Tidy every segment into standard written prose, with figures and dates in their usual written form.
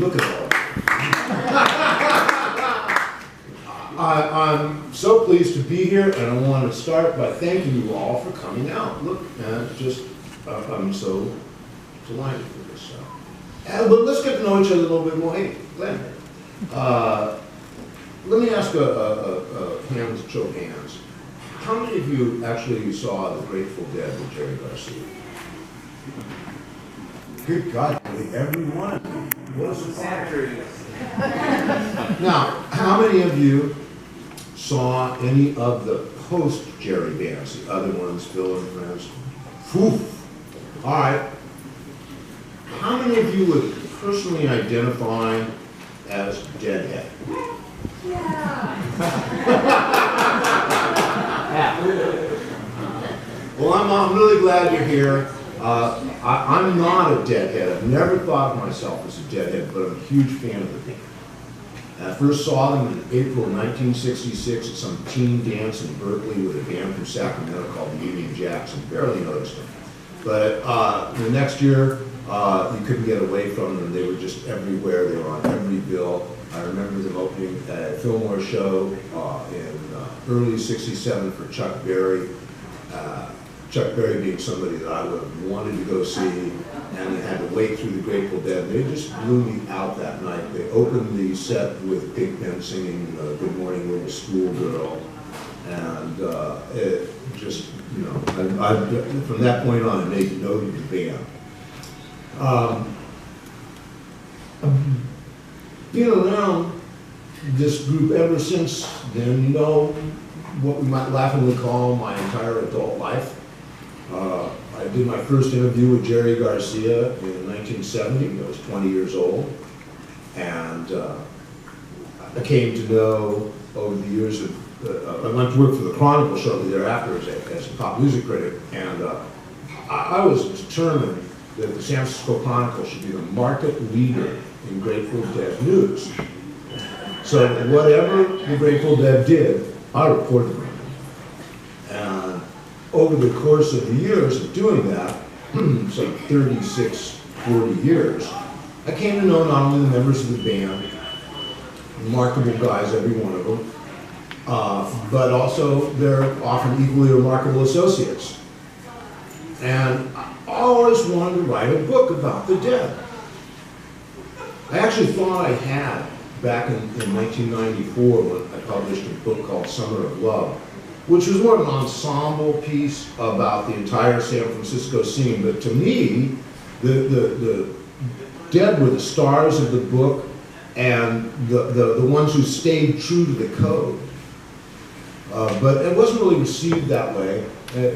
Look at all I'm so pleased to be here, and I want to start by thanking you all for coming out. Look, I'm so delighted for this. But let's get to know each other a little bit more. Hey, Glenn, let me ask a show of hands. How many of you actually saw The Grateful Dead with Jerry Garcia? Good God, everyone. What a surprise. Now, how many of you saw any of the post-Jerry bands, the other ones, Phil and Friends? Whew. All right. How many of you would personally identify as Deadhead? Yeah. Well, I'm really glad you're here. I'm not a Deadhead. I've never thought of myself as a Deadhead, but I'm a huge fan of the band. I first saw them in April 1966 at some teen dance in Berkeley with a band from Sacramento called the Union Jacks, and barely noticed them. But the next year, you couldn't get away from them. They were just everywhere. They were on every bill. I remember them opening at a Fillmore show in early '67 for Chuck Berry. Chuck Berry being somebody that I would have wanted to go see, and had to wait through the Grateful Dead. They just blew me out that night. They opened the set with Big Ben singing Good Morning Little Schoolgirl, and it just, you know, from that point on, I made note of the band. Being around this group ever since then, you know, what we might laughingly call my entire adult life. I did my first interview with Jerry Garcia in 1970. I was 20 years old. And I came to know over the years of, I went to work for the Chronicle shortly thereafter as a pop music critic. And I was determined that the San Francisco Chronicle should be the market leader in Grateful Dead news. So whatever the Grateful Dead did, I reported on it. And over the course of the years of doing that, some 36, 40 years, I came to know not only the members of the band, remarkable guys, every one of them, but also their often equally remarkable associates. And I always wanted to write a book about the Dead. I actually thought I had back in 1994 when I published a book called Summer of Love, which was more of an ensemble piece about the entire San Francisco scene. But to me, the Dead were the stars of the book and the ones who stayed true to the code. But it wasn't really received that way. It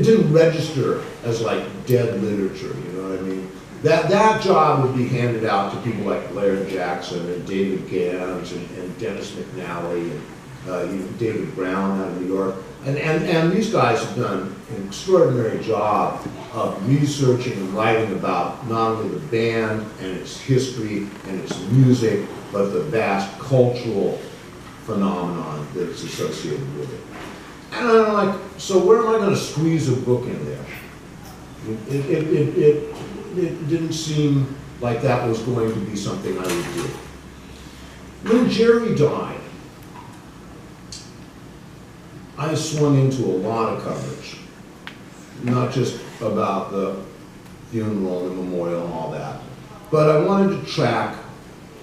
didn't register as like Dead literature, you know what I mean? That job would be handed out to people like Blair Jackson and David Gans and Dennis McNally and even David Brown out of New York. And these guys have done an extraordinary job of researching and writing about not only the band and its history and its music, but the vast cultural phenomenon that's associated with it. And I'm like, so where am I going to squeeze a book in there? It didn't seem like that was going to be something I would do. When Jerry died, I swung into a lot of coverage, not just about the funeral and the memorial and all that, but I wanted to track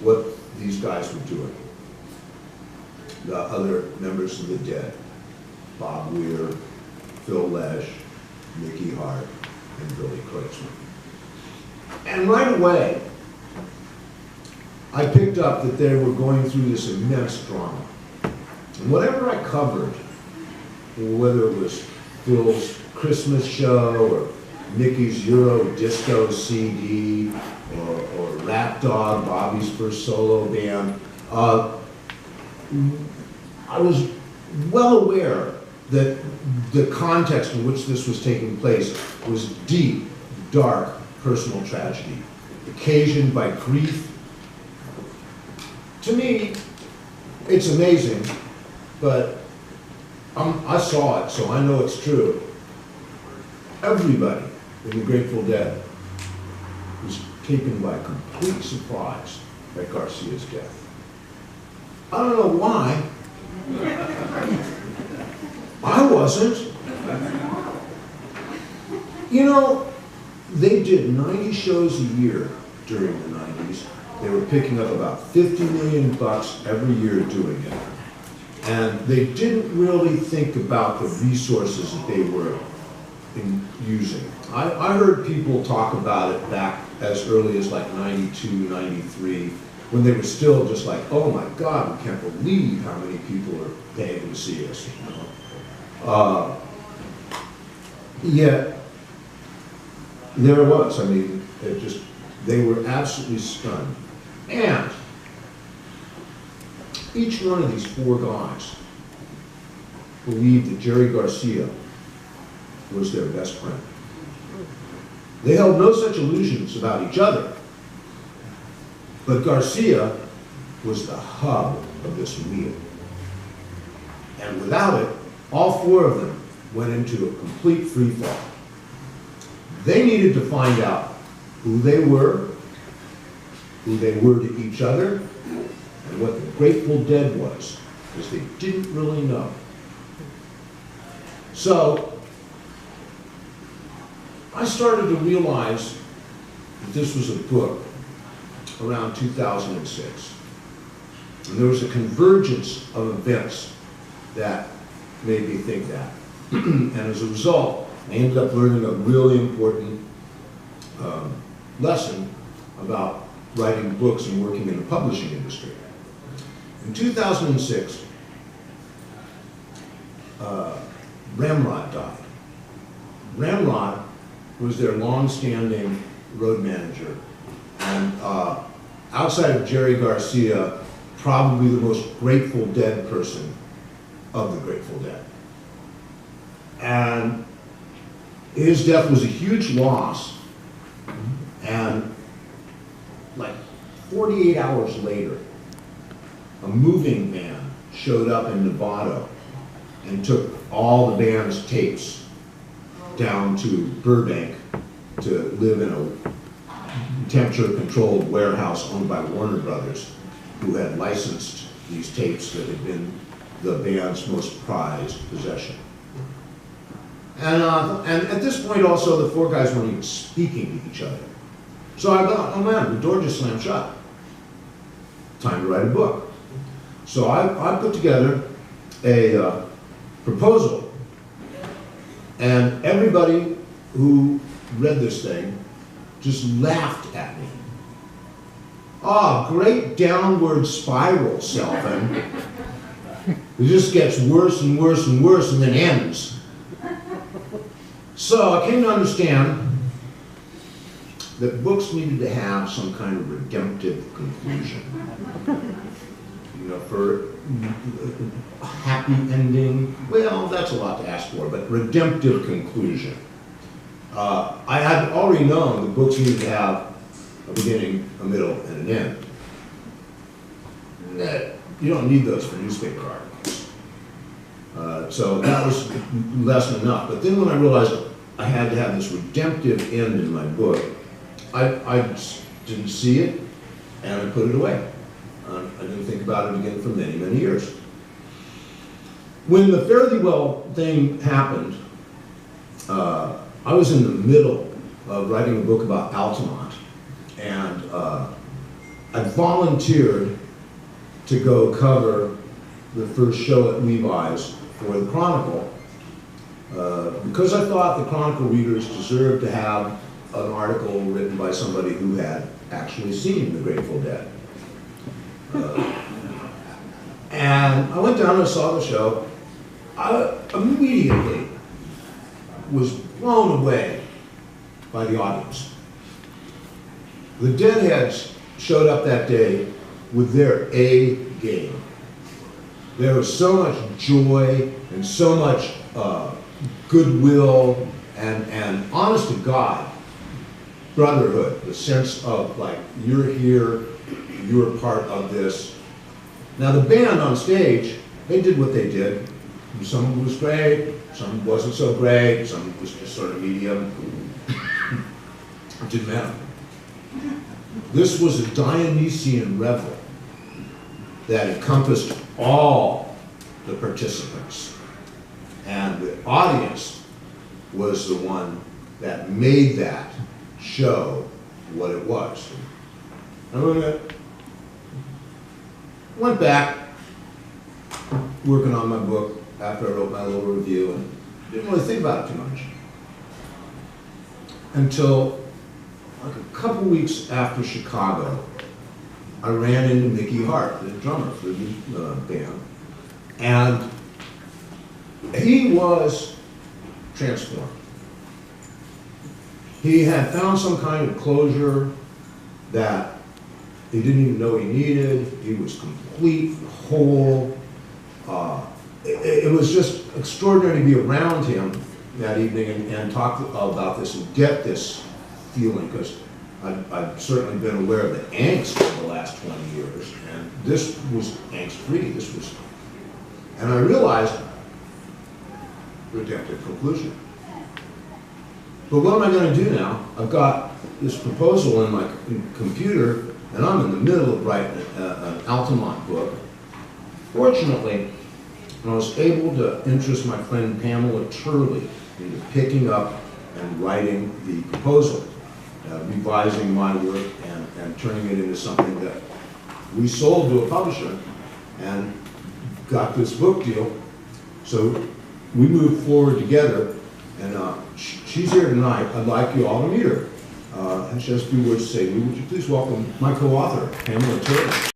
what these guys were doing. The other members of the Dead, Bob Weir, Phil Lesh, Mickey Hart, and Billy Kreutzmann. And right away, I picked up that they were going through this immense drama. And whatever I covered, whether it was Phil's Christmas show or Mickey's Euro Disco CD or Rat Dog, Bobby's first solo band, I was well aware that the context in which this was taking place was deep, dark, personal tragedy, occasioned by grief. To me, it's amazing, but I saw it, so I know it's true. Everybody in the Grateful Dead was taken by complete surprise at Garcia's death. I don't know why. I wasn't. You know, they did 90 shows a year during the 90s. They were picking up about 50 million bucks every year doing it. And they didn't really think about the resources that they were using. I heard people talk about it back as early as like 92, 93, when they were still just like, oh my God, we can't believe how many people are paying to see us. You know? Yet, there it was. I mean, they were absolutely stunned. And each one of these four guys believed that Jerry Garcia was their best friend. They held no such illusions about each other. But Garcia was the hub of this wheel. And without it, all four of them went into a complete free fall. They needed to find out who they were to each other, and what the Grateful Dead was, because they didn't really know. So, I started to realize that this was a book around 2006. And there was a convergence of events that made me think that. And as a result, I ended up learning a really important lesson about writing books and working in the publishing industry. In 2006, Ramrod died. Ramrod was their long-standing road manager, and outside of Jerry Garcia, probably the most Grateful Dead person of the Grateful Dead. And his death was a huge loss, and like 48 hours later, a moving van showed up in Nevada and took all the band's tapes down to Burbank to live in a temperature-controlled warehouse owned by Warner Brothers, who had licensed these tapes that had been the band's most prized possession. And at this point also, the four guys weren't even speaking to each other. So I thought, oh man, the door just slammed shut. Time to write a book. So I put together a proposal, and everybody who read this thing just laughed at me. Oh, great downward spiral, Selvin. It just gets worse and worse and worse and then ends. So I came to understand that books needed to have some kind of redemptive conclusion. You know, for a happy ending, well, that's a lot to ask for, but redemptive conclusion. I had already known that books needed to have a beginning, a middle, and an end. You don't need those for newspaper articles. So that was less than enough. But then when I realized I had to have this redemptive end in my book, I just didn't see it, and I put it away. I didn't think about it again for many, many years. When the Fare Thee Well thing happened, I was in the middle of writing a book about Altamont, and I volunteered to go cover the first show at Levi's for the Chronicle, because I thought the Chronicle readers deserved to have an article written by somebody who had actually seen the Grateful Dead. And I went down and saw the show. I immediately was blown away by the audience. The Deadheads showed up that day with their A game. There was so much joy and so much goodwill and honest to God, brotherhood, the sense of like, you're here, you're part of this. Now the band on stage, they did what they did. Some was great, some wasn't so great, some was just sort of medium. It didn't matter. This was a Dionysian revel that encompassed all the participants. And the audience was the one that made that show what it was. I went back, working on my book after I wrote my little review, and didn't really think about it too much. Until like a couple weeks after Chicago, I ran into Mickey Hart, the drummer for the band, and he was transformed. He had found some kind of closure that he didn't even know he needed. He was complete, whole. It was just extraordinary to be around him that evening and talk about this and get this feeling, because I've certainly been aware of the angst of the last 20 years, and this was angst-free. And I realized, redemptive conclusion. But what am I going to do now? I've got this proposal in my computer, and I'm in the middle of writing an Altamont book. Fortunately, I was able to interest my friend Pamela Turley into picking up and writing the proposal, revising my work and turning it into something that we sold to a publisher and got this book deal. So we moved forward together, and she's here tonight. I'd like you all to meet her. And she has a few words to say. Would you please welcome my co-author, Pamela Turley.